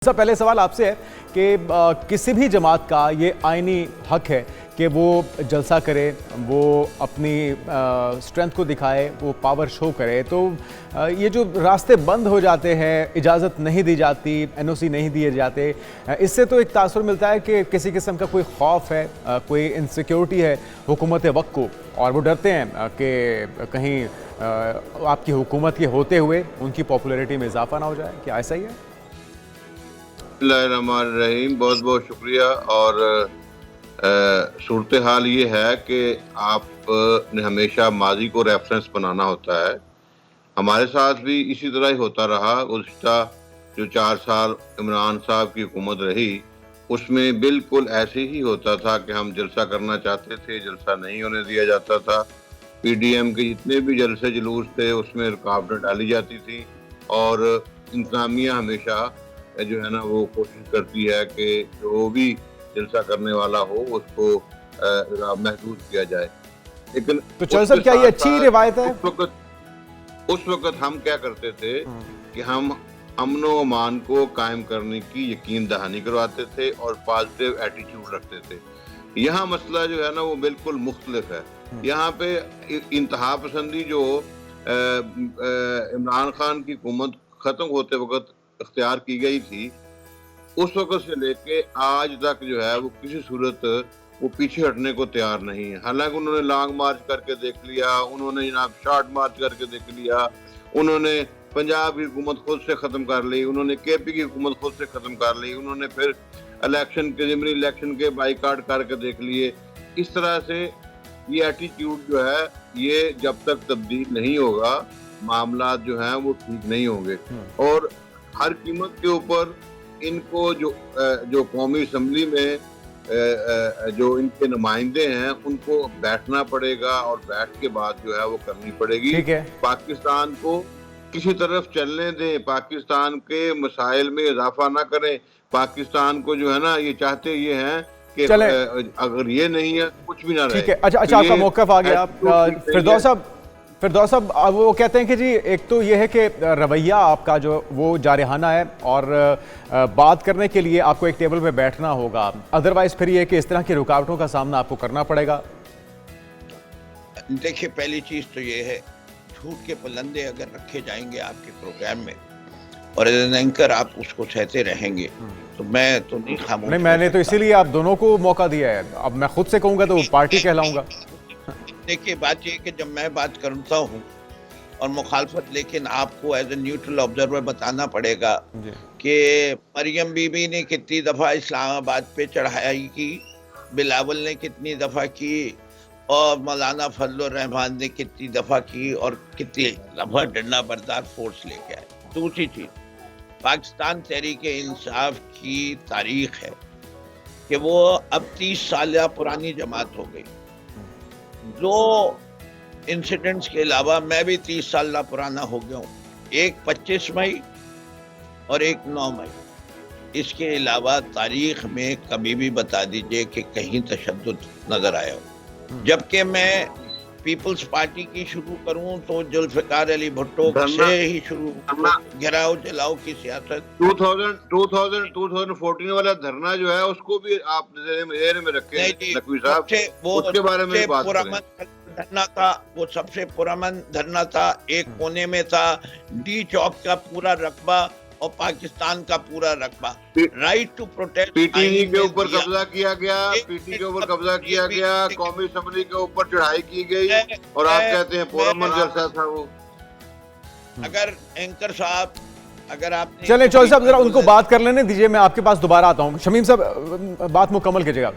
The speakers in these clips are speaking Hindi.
सबसे पहले सवाल आपसे है कि किसी भी जमात का ये आईनी हक है कि वो जलसा करे, वो अपनी स्ट्रेंथ को दिखाए, वो पावर शो करे। तो ये जो रास्ते बंद हो जाते हैं, इजाज़त नहीं दी जाती, एनओसी नहीं दिए जाते, इससे तो एक तासुर मिलता है कि किसी किस्म का कोई खौफ है, कोई इनसिक्योरिटी है हुकूमत वक्त को, और वो डरते हैं कि कहीं आपकी हुकूमत के होते हुए उनकी पॉपुलैरिटी में इजाफा ना हो जाए। क्या ऐसा ही है? रहीम, बहुत बहुत शुक्रिया। और सूरत हाल ये है कि आपने हमेशा माजी को रेफरेंस बनाना होता है। हमारे साथ भी इसी तरह ही होता रहा। गुज़िश्ता जो 4 साल इमरान साहब की हुकूमत रही, उसमें बिल्कुल ऐसे ही होता था कि हम जलसा करना चाहते थे, जलसा नहीं होने दिया जाता था। पीडीएम के जितने भी जलसे जुलूस थे उसमें रुकावटें डाली जाती थी, और इंतज़ामिया हमेशा जो है ना वो कोशिश करती है कि जो भी जलसा करने वाला हो उसको महदूद किया जाए। लेकिन तो चल सर, क्या ये अच्छी रिवायत है? उस वक्त हम क्या करते थे कि हम अमन व अमान को कायम करने की यकीन दहानी करवाते थे और पॉजिटिव एटीट्यूड रखते थे। यहाँ मसला जो है ना वो बिल्कुल मुख्तलिफ है। यहाँ पे इंतहा पसंदी जो इमरान खान की हुकूमत खत्म होते वक्त इख्तियार की गई थी, उस वक्त से लेके आज तक जो है वो किसी सूरत वो पीछे हटने को तैयार नहीं है। हालांकि उन्होंने लॉन्ग मार्च करके देख लिया, उन्होंने जनाब शॉर्ट मार्च करके देख लिया, उन्होंने पंजाब की हुकूमत खुद से ख़त्म कर ली, उन्होंने केपी की हुकूमत खुद से ख़त्म कर ली, उन्होंने फिर इलेक्शन के ज़िमनी इलेक्शन के बाइकाट करके देख लिए। इस तरह से ये एटीट्यूड जो है ये जब तक तब्दील नहीं होगा, मामला जो हैं वो ठीक नहीं होंगे। और हर कीमत के ऊपर इनको जो कौमी असम्बली में जो इनके नुमाइंदे हैं उनको बैठना पड़ेगा, और बैठ के बाद जो है वो करनी पड़ेगी। ठीक है। पाकिस्तान को किसी तरफ चलने दें, पाकिस्तान के मसाइल में इजाफा ना करें। पाकिस्तान को जो है ना ये चाहते ये हैं कि अगर ये नहीं है कुछ भी ना रहे। ठीक है। अच्छा, आपका मौक़िफ़ आ गया। फिरदौस साहब वो कहते हैं कि जी एक तो ये है कि रवैया आपका जो वो जारहाना है, और बात करने के लिए आपको एक टेबल पे बैठना होगा, अदरवाइज फिर ये कि इस तरह की रुकावटों का सामना आपको करना पड़ेगा। देखिए, पहली चीज़ तो ये है, झूठ के पलंदे अगर रखे जाएंगे आपके प्रोग्राम में और एज एंकर आप उसको सहते रहेंगे तो मैं तो नहीं खामोश। नहीं, मैंने तो इसीलिए आप दोनों को मौका दिया है। अब मैं खुद से कहूँगा तो पार्टी कहलाऊंगा। देखिए, बात ये कि जब मैं बात करता हूँ और मुखालफत, लेकिन आपको एज ए न्यूट्रल ऑब्जर्वर बताना पड़ेगा कि मरियम बीबी ने कितनी दफ़ा इस्लामाबाद पे चढ़ाई की, बिलावल ने कितनी दफ़ा की, और मौलाना फजलुर रहमान ने कितनी दफ़ा की, और कितनी दफ़ा डंडा बरदार फोर्स लेके आए। दूसरी चीज़, पाकिस्तान तहरीक इंसाफ की तारीख है कि वो अब 30 साल पुरानी जमात हो गई। दो इंसिडेंट्स के अलावा मैं भी 30 साल पुराना हो गया हूँ, एक 25 मई और एक 9 मई। इसके अलावा तारीख में कभी भी बता दीजिए कि कहीं तशद्दुद नजर आया हो। जबकि मैं पीपल्स पार्टी की शुरू करूं तो जुल्फिकार अली भुट्टो से ही शुरू, घेराव जलाओ की सियासत। 2014 वाला धरना जो है उसको भी आप नज़र में रखें नकवी साहब, उसके बारे में बात करें। धरना था वो सबसे पुरअमन धरना था, एक कोने में था डी चौक का पूरा रकबा और पाकिस्तान का पूरा रकबा, राइट टू प्रोटेक्ट। पीटीई के ऊपर कब्जा किया गया, पीटीई के ऊपर कब्जा किया गया, कौमी असम्बली के ऊपर चढ़ाई की गई, और आप कहते हैं पुरअमन जलसा था वो। अगर एंकर साहब, अगर आप चले चौधरी साहब जरा उनको बात कर लेने दीजिए, मैं आपके पास दोबारा आता हूँ। शमीम साहब बात मुकम्मल कीजिएगा।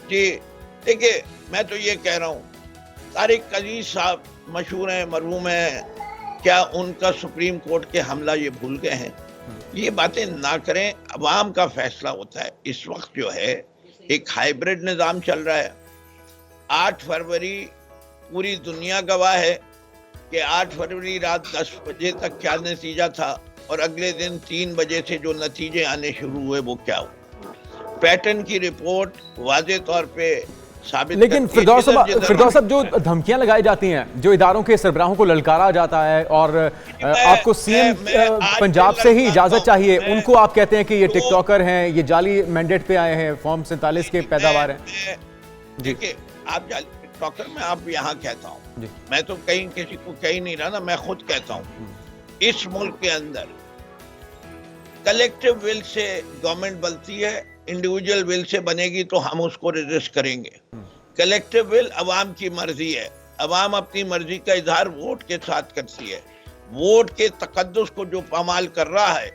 जी देखिए, मैं तो ये कह रहा हूँ, तारिक अजीज साहब मशहूर हैं, मरहूम हैं, क्या उनका सुप्रीम कोर्ट के हमला ये भूल गए हैं? ये बातें ना करें, अवाम का फैसला होता है। इस वक्त जो है एक हाइब्रिड निज़ाम चल रहा है। 8 फरवरी पूरी दुनिया गवाह है कि 8 फरवरी रात 10 बजे तक क्या नतीजा था, और अगले दिन 3 बजे से जो नतीजे आने शुरू हुए वो क्या हुआ। पैटर्न की रिपोर्ट वाज़े तौर पे साबित लेकिन करके फिरदौस जिधर साहब जो धमकियां लगाई जाती हैं, जो इदारों के सरबराहों को ललकारा जाता है और आपको सीएम पंजाब से ही इजाजत चाहिए, उनको आप कहते हैं कि ये टिकटॉकर हैं, ये जाली मैंडेट पे आए हैं, फॉर्म 47 के पैदावार हैं। देखिए, आप जाली टिकटॉकर में आप यहाँ कहता हूँ, मैं तो कहीं किसी को कह नहीं रहा ना, मैं खुद कहता हूँ, इस मुल्क के अंदर कलेक्टिव विल से गवर्नमेंट बनती है, इंडिविजुअल विल से बनेगी तो हम उसको रेजिस्ट करेंगे। कलेक्टिव विल अवाम की मर्जी है, अवाम अपनी मर्जी का इजहार वोट के साथ करती है। वोट के तकद्दुस को जो पामाल कर रहा है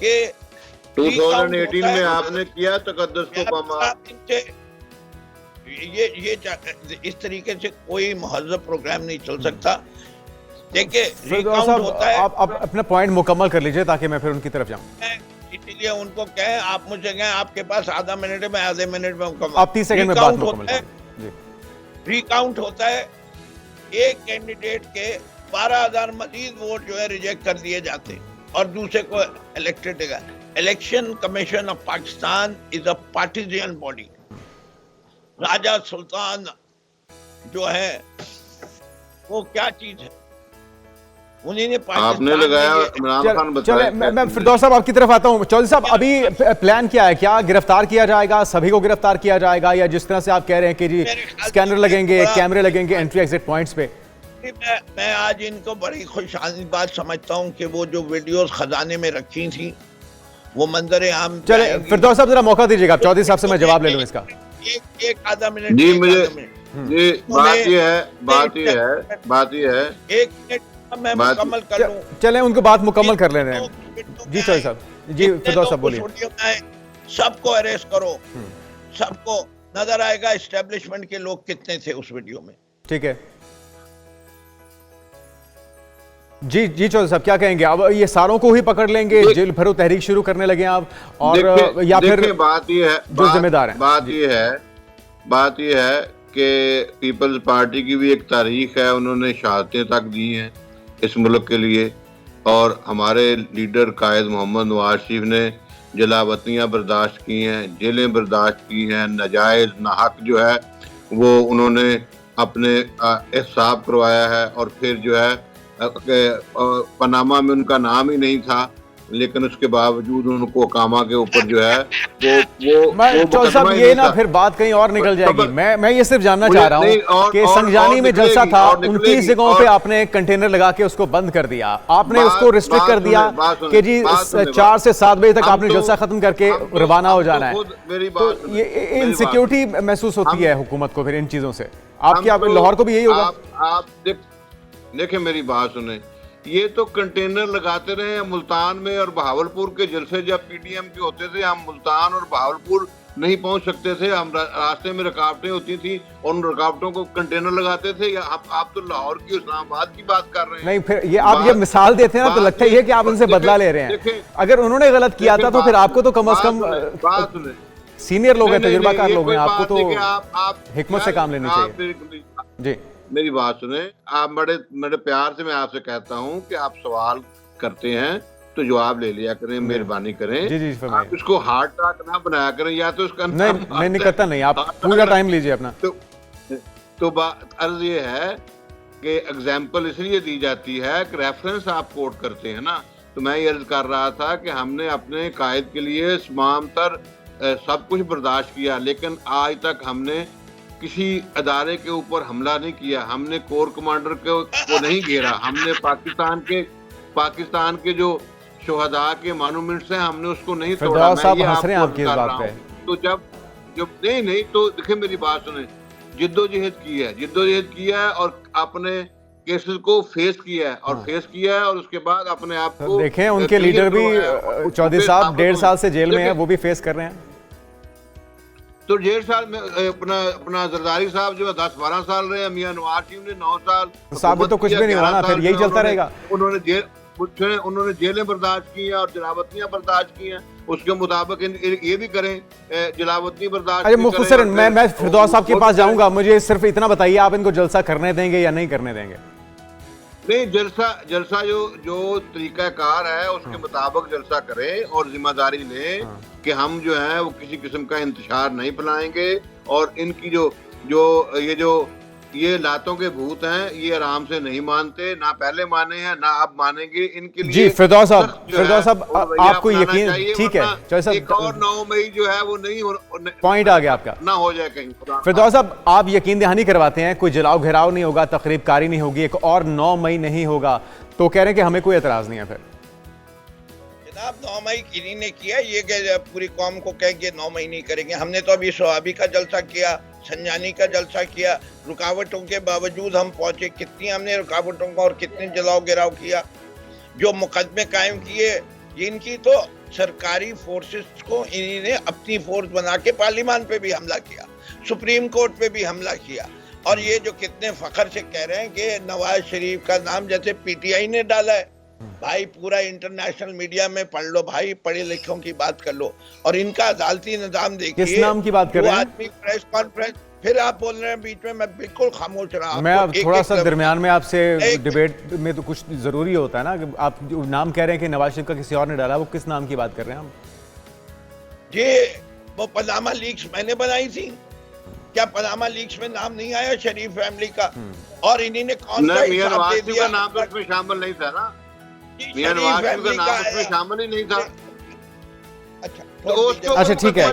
कि 2018 में आपने किया तकद्दुस को पामाल। ये इस तरीके से कोई महज़ब प्रोग्राम नहीं चल सकता। देखिए, रिकाउंट होता है। आप अपना पॉइंट मुकम्मल कर लीजिए ताकि मैं फिर उनकी तरफ जाऊं। इसीलिए उनको कहें, आप मुझे कहें आपके पास आधा मिनट है, मैं आधे मिनट में मुकम्मल। आप 30 सेकंड में बात मुकम्मल करें। रिकाउंट होता है, एक कैंडिडेट के 12,000 मजीद वोट जो है रिजेक्ट कर दिए जाते और दूसरे को इलेक्टेड देगा। Election commission of Pakistan is a partisan body. Raja Sultan जो है वो क्या चीज है, उन्हीं ने आपने लगाया। इमरान खान बताया। मैं फिरदौस साहब आपकी तरफ आता हूं। चौधरी साहब, अभी प्लान क्या है? क्या गिरफ्तार किया जाएगा, सभी को गिरफ्तार किया जाएगा, या जिस तरह से आप कह रहे हैं कि जी स्कैनर लगेंगे, कैमरे लगेंगे एंट्री एग्जिट पॉइंट्स पे? मैं आज इनको बड़ी खुशहाली बात समझता हूं कि वो जो वीडियोस खजाने में रखी थी वो मंजर आम। चले फिरदौस साहब जरा मौका दीजिएगा, चौधरी साहब से मैं जवाब ले लूं इसका। एक आधा मिनट जी, मुझे जी बात ये है एक मिनट मैं मुकम्मल कर लूं। चलें उनको बात मुकम्मल कर लेने हैं। जी चौधरी साहब, जी फिरदौस साहब बोलिए। सबको अरेस्ट करो, सबको नजर आएगा एस्टेब्लिशमेंट के लोग कितने थे उस वीडियो में। ठीक है जी। जी चौधरी साहब क्या कहेंगे? अब ये सारों को ही पकड़ लेंगे, जेल भरो तहरीक शुरू करने लगे आप, और या फिर बात ये है, जो जिम्मेदार है? बात ये है कि पीपल्स पार्टी की भी एक तारीख है, उन्होंने शहादतें तक दी हैं इस मुल्क के लिए, और हमारे लीडर कायद मोहम्मद नवाज शरीफ ने जलावतनियाँ बर्दाश्त की हैं, जेलें बर्दाश्त की हैं, नाजायज़ नाहक जो है वो उन्होंने अपने एहसाब करवाया है। और फिर जो है पनामा में उनका नाम ही नहीं था, लेकिन उसके बावजूद उनको कामा के ऊपर जो है वो चौधरी साहब ये ना फिर बात कहीं और निकल जाएगी। मैं ये सिर्फ जानना चाह रहा हूँ कि संजानी में जलसा था, 29 जगहों पे आपने कंटेनर लगा के उसको बंद कर दिया, आपने उसको रिस्ट्रिक्ट कर दिया कि जी 4 से 7 बजे तक आपने जलसा खत्म करके रवाना हो जाना है। तो ये इनसिक्योरिटी महसूस होती है हुकूमत को फिर इन चीजों से। आपकी लाहौर को भी यही होगा? आप देखिए मेरी बात सुने, ये तो कंटेनर लगाते रहे मुल्तान में और बहावलपुर के जलसे जब पीडीएम के होते थे, हम मुल्तान और बहावलपुर नहीं पहुंच सकते थे, हम रास्ते में रुकावटें होती थी और उन रुकावटों को कंटेनर लगाते थे। या आप तो लाहौर की इस्लामाबाद की बात कर रहे हैं। नहीं, फिर ये आप ये मिसाल देते हैं ना तो लगता ही है कि आप उनसे बदला ले रहे हैं। अगर उन्होंने गलत किया था तो फिर आपको तो कम से कम सीनियर लोग हैं, तजुर्बाकार लोग हैं, आपको तो हिकमत से काम लेनी चाहिए। जी मेरी बात सुने, आप बड़े प्यार से मैं आपसे कहता हूं कि आप सवाल करते हैं तो जवाब ले लिया करें, मेहरबानी करें। जी जी आप इसको हार्ड टॉक ना बनाया करें, या तो उसका नहीं करता नहीं, आप पूरा टाइम लीजिए अपना। तो बात अर्ज ये है कि एग्जाम्पल इसलिए दी जाती है कि रेफरेंस आप कोट करते हैं ना, तो मैं ये अर्ज कर रहा था कि हमने अपने कायद के लिए तमाम तर सब कुछ बर्दाश्त किया, लेकिन आज तक हमने किसी अदारे के ऊपर हमला नहीं किया, हमने कोर कमांडर को नहीं घेरा, हमने पाकिस्तान के जो शोहदा के मॉन्यूमेंट्स हैं हमने उसको नहीं तोड़ा। साहब हंस रहे हैं आपकी इस बात पे। तो जब नहीं तो देखिए मेरी बात सुने, जिद्दोजहद की है और अपने केसेस को फेस किया है और उसके बाद अपने आप को देखें। उनके लीडर भी चौधरी साहब 1.5 साल से जेल में है, वो भी फेस कर रहे हैं। तो 1.5 साल में अपना जरदारी साहब जो है 10-12 साल रहे, मियां नवाज शरीफ ने 9 साल। साबित तो कुछ भी नहीं हुआ ना, फिर यही चलता रहेगा। उन्होंने जेलें बर्दाश्त की हैं और जलावतनियां बर्दाश्त की हैं, उसके मुताबिक ये भी करें, जलावतनी बर्दाश्त। अरे मुख्तसर मैं फिरदौस साहब के पास जाऊंगा, मुझे सिर्फ इतना बताइए, आप इनको जलसा करने देंगे या नहीं करने देंगे? नहीं, जलसा जलसा जो तरीकाकार है उसके मुताबिक जलसा करें और जिम्मेदारी लें कि हम जो है वो किसी किस्म का इंतशार नहीं फैलाएंगे। और इनकी जो ये लातों के भूत हैं, ये आराम से नहीं मानते, ना पहले माने हैं ना अब मानेंगे। इनके लिए जी फिरदौस साहब आपको यकीन, ठीक है चौधरी साहब, एक और 9 मई जो है वो नहीं पॉइंट आ गया आपका, ना हो जाए कहीं। फिरदौस साहब आप यकीन दहानी करवाते हैं, कोई जलाओ घेराव नहीं होगा, तकरीब कारी नहीं होगी, एक और 9 मई नहीं होगा, तो कह रहे हैं कि हमें कोई एतराज नहीं है। फिर जनाब 9 मई किन्हीं ने किया, ये पूरी कौम को कह के 9 मई नहीं करेंगे। हमने तो अभी सोहाबी का जलसा किया, संजानी का जलसा किया, रुकावटों के बावजूद हम पहुंचे। कितनी हमने रुकावटों का और कितने जलाओ गिराव किया, जो मुकदमे कायम किए। इनकी तो सरकारी फोर्सेस को इन्हीं ने अपनी फोर्स बना के पार्लियामान पे भी हमला किया, सुप्रीम कोर्ट पे भी हमला किया। और ये जो कितने फखर से कह रहे हैं कि नवाज शरीफ का नाम जैसे पीटीआई ने डाला है, भाई पूरा इंटरनेशनल मीडिया में पढ़ लो भाई, पढ़े लिखों की बात कर लो। और इनका अदालती निजाम देखिए, किस नाम की बात कर रहे हैं? आदमी प्रेस कॉन्फ्रेंस, फिर आप बोल रहे हैं बीच में, मैं बिल्कुल खामोश रहा। मैं अब थोड़ा सा दरमियान में आपसे डिबेट में तो कुछ जरूरी होता है ना, कि आप जो नाम कह रहे हैं कि नवाज शरीफ का किसी और ने डाला, वो किस नाम की बात कर रहे हैं हम? ये वो पनामा लीक्स मैंने बनाई थी, क्या पनामा लीक्स में नाम नहीं आया शरीफ फैमिली का? और इन्हीं ने कौन सा हिसाब दे दिया? नाम तो उसमें शामिल नहीं था ना, मियां नवाज शरीफ का नाम उसमें शामिल ही नहीं था। अच्छा ठीक है,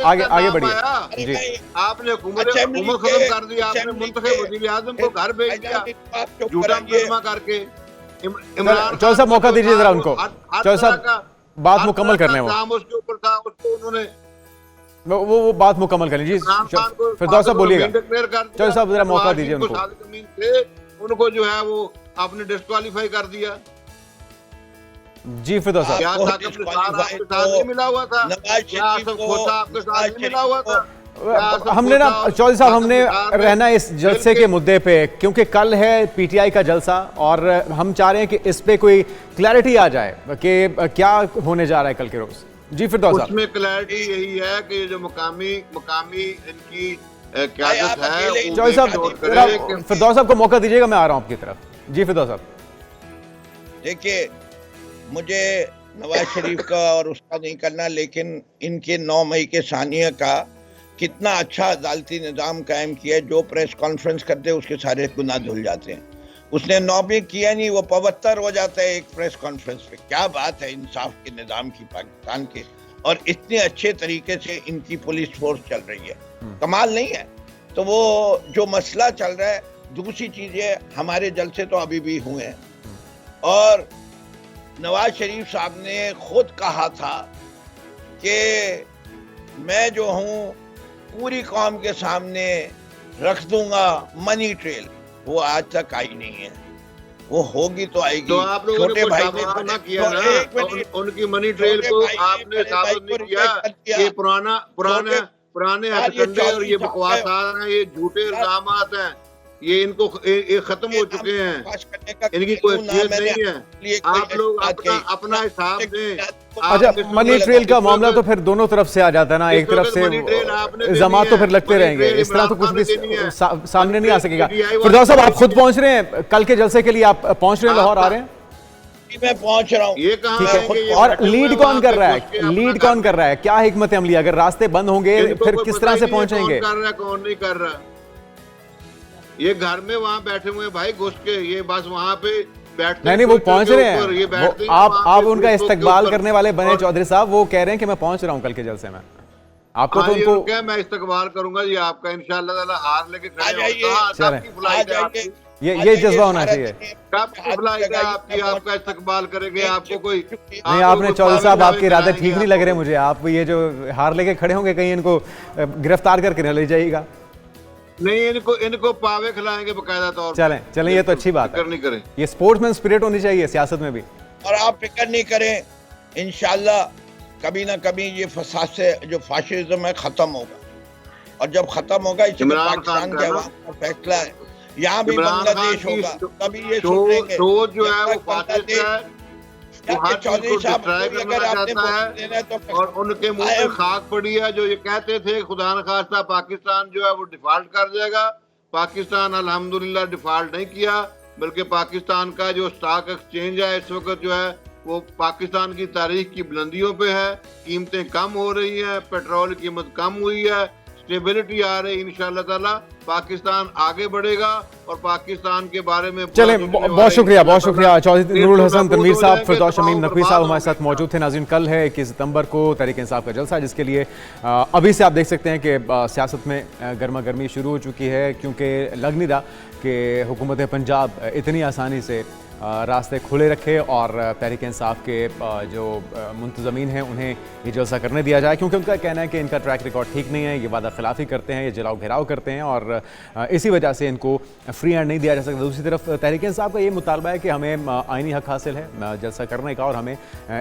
आगे बढ़िए जी। आपने हुकूमत खत्म कर दी, आपने मुंतखब वज़ीर आज़म को घर भेज दिया झूठा मुकदमा करके। चौधरी साहब मौका दीजिए जरा उनको, चौधरी साहब बात मुकम्मल करने वो नाम उसके ऊपर था, उसको उन्होंने वो बात मुकम्मल कर लीजिए। फिरदौस साहब बोलिएगा, चौधरी साहब जरा मौका दीजिए उनको। उनको जो है वो आपने डिस्क्वालीफाई कर दिया। जी फिरदौस साहब, क्या आपके साथ नहीं मिला हुआ था? क्या आपके साथ नहीं मिला हुआ था? हमने ना चौधरी साहब, हमने रहना इस जलसे के मुद्दे पे, क्योंकि कल है पीटीआई का जलसा और हम चाह रहे हैं कि इस पे कोई क्लैरिटी आ जाए कि क्या होने जा रहा है कल के रोज। जी फिरदौस साहब, उसमें क्लैरिटी यही है कि जो मुकामी इनकी क़यादत है। चौधरी साहब, फिरदौस साहब को मौका दीजिएगा, मैं आ रहा हूँ आपकी तरफ। जी फिरदौस साहब, देखिए मुझे नवाज शरीफ का और उसका नहीं करना, लेकिन इनके 9 मई के सानिया का कितना अच्छा अदालती निज़ाम कायम किया। जो प्रेस कॉन्फ्रेंस करते हैं उसके सारे गुनाह धुल जाते हैं। उसने 9 मई किया नहीं, वो 75 हो जाता है एक प्रेस कॉन्फ्रेंस पे। क्या बात है इंसाफ के निज़ाम की पाकिस्तान के, और इतने अच्छे तरीके से इनकी पुलिस फोर्स चल रही है, कमाल नहीं है? तो वो जो मसला चल रहा है, दूसरी चीज़ें हमारे जलसे तो अभी भी हुए हैं। और नवाज शरीफ साहब ने खुद कहा था कि मैं जो हूं पूरी कौम के सामने रख दूंगा मनी ट्रेल। वो आज तक आई नहीं है, वो होगी तो आएगी। तो आप लोगों ने भाई ना किया ना, उनकी मनी ट्रेल को आपने साबित नहीं किया। ये पुराने हथकंडे और ये बकवास हैं, ये झूठे इल्जाम हैं, ये इनको खत्म हो चुके हैं, इनकी कोई हैसियत नहीं है। आप लोग अपना हिसाब दें। अच्छा, मनी ट्रेल का मामला तो फिर दोनों तरफ से आ जाता है ना, एक तरफ से इल्जामात तो फिर लगते रहेंगे, इस तरह तो कुछ भी सामने नहीं आ सकेगा। फिरदौस साहब, आप खुद पहुंच रहे हैं कल के जलसे के लिए? आप पहुंच रहे हैं, लाहौर आ रहे हैं? मैं पहुंच रहा हूँ। ये ठीक है, और लीड कौन कर रहा है? लीड कौन कर रहा है? क्या हिकमत अमली? अगर रास्ते बंद होंगे फिर किस तरह से पहुंचेंगे? कौन नहीं कर रहा? ये घर में वहाँ बैठे हुए भाई घुस के, ये बस वहाँ पे बैठते नहीं, वो पहुंच रहे हैं। आप उनका इस्तकबाल करने वाले बने चौधरी साहब, वो कह रहे हैं कि मैं पहुंच रहा हूं कल के जलसे में। आपको तो उनको क्या मैं इस्तकबाल करूंगा जी आपका, इंशाअल्लाह ताला हार लेके ये जज्बा होना चाहिए। आपका इस्तकबाल करेंगे, आपको कोई नहीं। आपने चौधरी साहब, आपके इरादे ठीक नहीं लग रहे मुझे। आप ये जो हार लेके खड़े होंगे, कहीं इनको गिरफ्तार करके न ले जाइएगा। नहीं, इनको पावे खिलाएंगे बकायदा तौर। चलें, ये तो अच्छी बात है। नहीं करें, ये स्पोर्ट्समैन स्पिरिट होनी चाहिए सियासत में भी। और आप फिक्र नहीं करें, इंशाल्लाह कभी ना कभी ये फसाद से जो फाशिज्म है खत्म होगा। और जब खत्म होगा, इसमें पाकिस्तान के अवाम का फैसला है, यहाँ भी बांग्लादेश होगा, तभी ये सुनेंगे जो है वो फासिस्ट है, चौधरी साहब अगर आपने तो और उनके मुंह में खाक पड़ी है। जो ये कहते थे खुदा न खास्ता पाकिस्तान जो है वो डिफॉल्ट कर जाएगा, पाकिस्तान अल्हम्दुलिल्लाह डिफॉल्ट नहीं किया। बल्कि पाकिस्तान का जो स्टॉक एक्सचेंज है इस वक्त जो है वो पाकिस्तान की तारीख की बुलंदियों पे है। कीमतें कम हो रही हैं, पेट्रोल की कीमत कम हुई है, स्टेबिलिटी आ रही, इंशाल्लाह ताला पाकिस्तान आगे बढ़ेगा और पाकिस्तान के बारे में चलें, बहुत शुक्रिया चौधरी नूरुल हसन तनवीर साहब, फिरदौस शमीम नकवी साहब हमारे साथ मौजूद थे। नाज़रीन, कल है 21 सितंबर को तहरीक इंसाफ का जलसा, जिसके लिए अभी से आप देख सकते हैं कि सियासत में गर्मा गर्मी शुरू हो चुकी है, क्योंकि लग नहीं रहा कि हुकूमत पंजाब इतनी आसानी से रास्ते खुले रखे और तहरीक इंसाफ के जो मुंतज़मीन हैं उन्हें ये जलसा करने दिया जाए, क्योंकि उनका कहना है कि इनका ट्रैक रिकॉर्ड ठीक नहीं है, ये वादा खिलाफ़ी करते हैं, ये जलाओ घेराव करते हैं और इसी वजह से इनको फ्री हैंड नहीं दिया जा सकता। दूसरी तरफ तहरीक इंसाफ का ये मुतालबा है कि हमें आइनी हक हासिल है जलसा करने का और हमें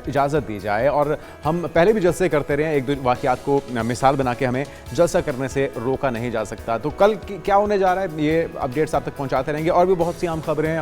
इजाज़त दी जाए, और हम पहले भी जलसे करते रहे हैं, एक दो वाक़यात को मिसाल बना के हमें जलसा करने से रोका नहीं जा सकता। तो कल क्या होने जा रहा है, ये अपडेट्स आप तक पहुँचाते रहेंगे और भी बहुत सी आम खबरें हैं।